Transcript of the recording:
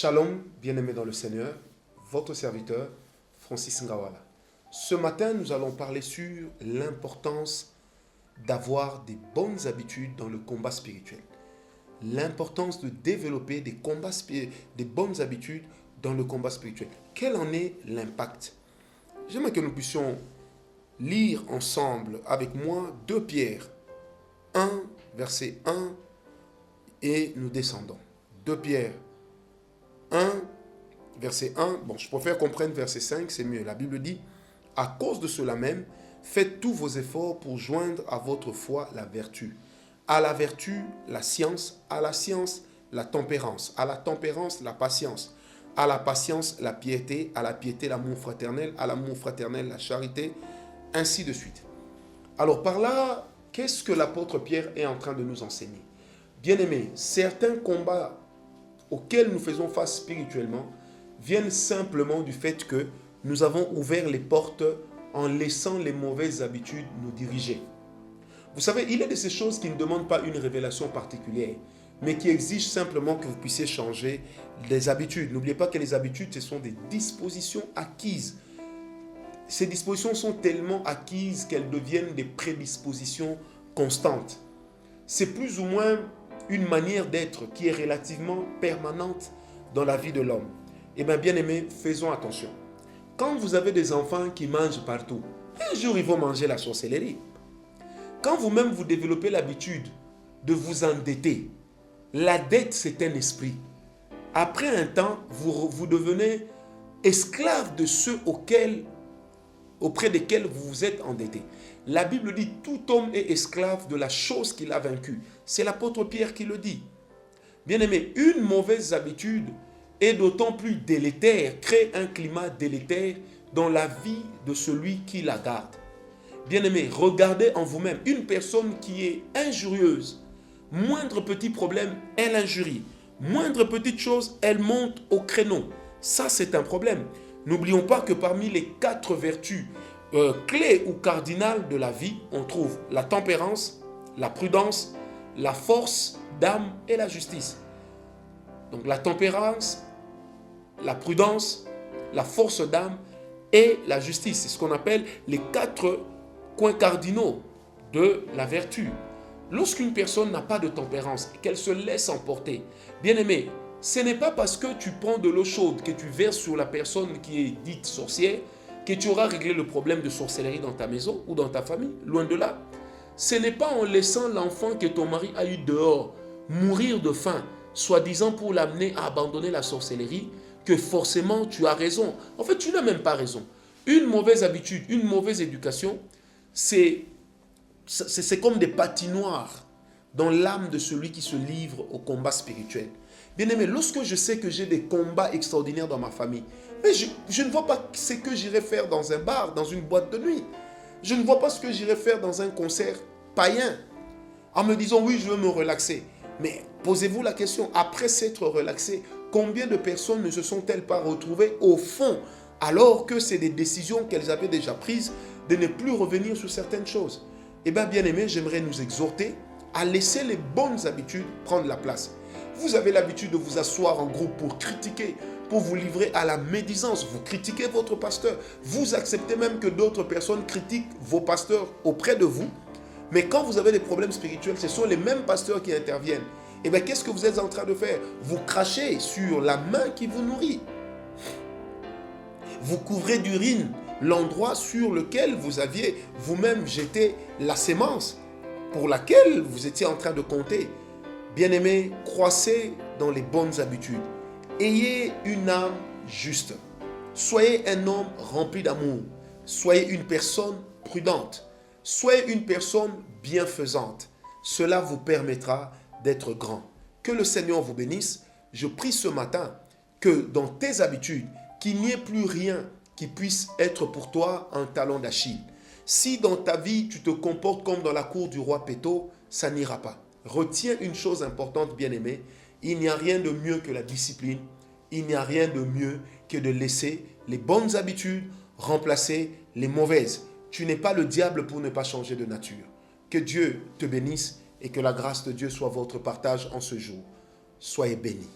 Shalom, bien-aimés dans le Seigneur, votre serviteur Francis Ngawala. Ce matin, nous allons parler sur l'importance d'avoir des bonnes habitudes dans le combat spirituel. L'importance de développer des bonnes habitudes dans le combat spirituel. Quel en est l'impact? J'aimerais que nous puissions lire ensemble avec moi 2 Pierre 1, verset 1, et nous descendons. 2 Pierre 1, verset 1. Bon, je préfère qu'on prenne verset 5, c'est mieux. La Bible dit, « À cause de cela même, faites tous vos efforts pour joindre à votre foi la vertu. À la vertu, la science. À la science, la tempérance. À la tempérance, la patience. À la patience, la piété. À la piété, l'amour fraternel. À l'amour fraternel, la charité. » Ainsi de suite. Alors par là, qu'est-ce que l'apôtre Pierre est en train de nous enseigner? Bien-aimés, certains combats auxquels nous faisons face spirituellement viennent simplement du fait que nous avons ouvert les portes en laissant les mauvaises habitudes nous diriger. Vous savez, il y a de ces choses qui ne demandent pas une révélation particulière, mais qui exigent simplement que vous puissiez changer les habitudes. N'oubliez pas que les habitudes, ce sont des dispositions acquises. Ces dispositions sont tellement acquises qu'elles deviennent des prédispositions constantes. C'est plus ou moins une manière d'être qui est relativement permanente dans la vie de l'homme. Eh bien, bien-aimés, faisons attention. Quand vous avez des enfants qui mangent partout, un jour ils vont manger la sorcellerie. Quand vous-même vous développez l'habitude de vous endetter, la dette c'est un esprit. Après un temps, vous devenez esclave de ceux auprès desquels vous vous êtes endetté. La Bible dit tout homme est esclave de la chose qu'il a vaincue. C'est l'apôtre Pierre qui le dit. Bien-aimé, une mauvaise habitude est d'autant plus délétère, crée un climat délétère dans la vie de celui qui la garde. Bien-aimé, regardez en vous-même une personne qui est injurieuse. Moindre petit problème, elle injurie. Moindre petite chose, elle monte au créneau. Ça, c'est un problème. N'oublions pas que parmi les 4 vertus clés ou cardinales de la vie, on trouve la tempérance, la prudence, la force d'âme et la justice. Donc la tempérance, la prudence, la force d'âme et la justice. C'est ce qu'on appelle les 4 coins cardinaux de la vertu. Lorsqu'une personne n'a pas de tempérance et qu'elle se laisse emporter, bien aimé, ce n'est pas parce que tu prends de l'eau chaude que tu verses sur la personne qui est dite sorcière que tu auras réglé le problème de sorcellerie dans ta maison ou dans ta famille, loin de là. Ce n'est pas en laissant l'enfant que ton mari a eu dehors mourir de faim, soi-disant pour l'amener à abandonner la sorcellerie, que forcément tu as raison. En fait, tu n'as même pas raison. Une mauvaise habitude, une mauvaise éducation, c'est comme des patinoires dans l'âme de celui qui se livre au combat spirituel. Bien-aimé, lorsque je sais que j'ai des combats extraordinaires dans ma famille, mais je ne vois pas ce que j'irai faire dans un bar, dans une boîte de nuit. Je ne vois pas ce que j'irai faire dans un concert païen, en me disant oui, je veux me relaxer. Mais posez-vous la question, après s'être relaxé, combien de personnes ne se sont-elles pas retrouvées au fond, alors que c'est des décisions qu'elles avaient déjà prises de ne plus revenir sur certaines choses? Eh bien, bien-aimé, j'aimerais nous exhorter à laisser les bonnes habitudes prendre la place. Vous avez l'habitude de vous asseoir en groupe pour critiquer, pour vous livrer à la médisance. Vous critiquez votre pasteur. Vous acceptez même que d'autres personnes critiquent vos pasteurs auprès de vous. Mais quand vous avez des problèmes spirituels, ce sont les mêmes pasteurs qui interviennent. Et bien, qu'est-ce que vous êtes en train de faire? Vous crachez sur la main qui vous nourrit. Vous couvrez d'urine l'endroit sur lequel vous aviez vous-même jeté la sémence pour laquelle vous étiez en train de compter. Bien-aimés, croissez dans les bonnes habitudes. Ayez une âme juste. Soyez un homme rempli d'amour. Soyez une personne prudente. Soyez une personne bienfaisante. Cela vous permettra d'être grand. Que le Seigneur vous bénisse. Je prie ce matin que dans tes habitudes, qu'il n'y ait plus rien qui puisse être pour toi un talon d'Achille. Si dans ta vie, tu te comportes comme dans la cour du roi Péto, ça n'ira pas. Retiens une chose importante, bien-aimé, il n'y a rien de mieux que la discipline, il n'y a rien de mieux que de laisser les bonnes habitudes remplacer les mauvaises. Tu n'es pas le diable pour ne pas changer de nature. Que Dieu te bénisse et que la grâce de Dieu soit votre partage en ce jour. Soyez bénis.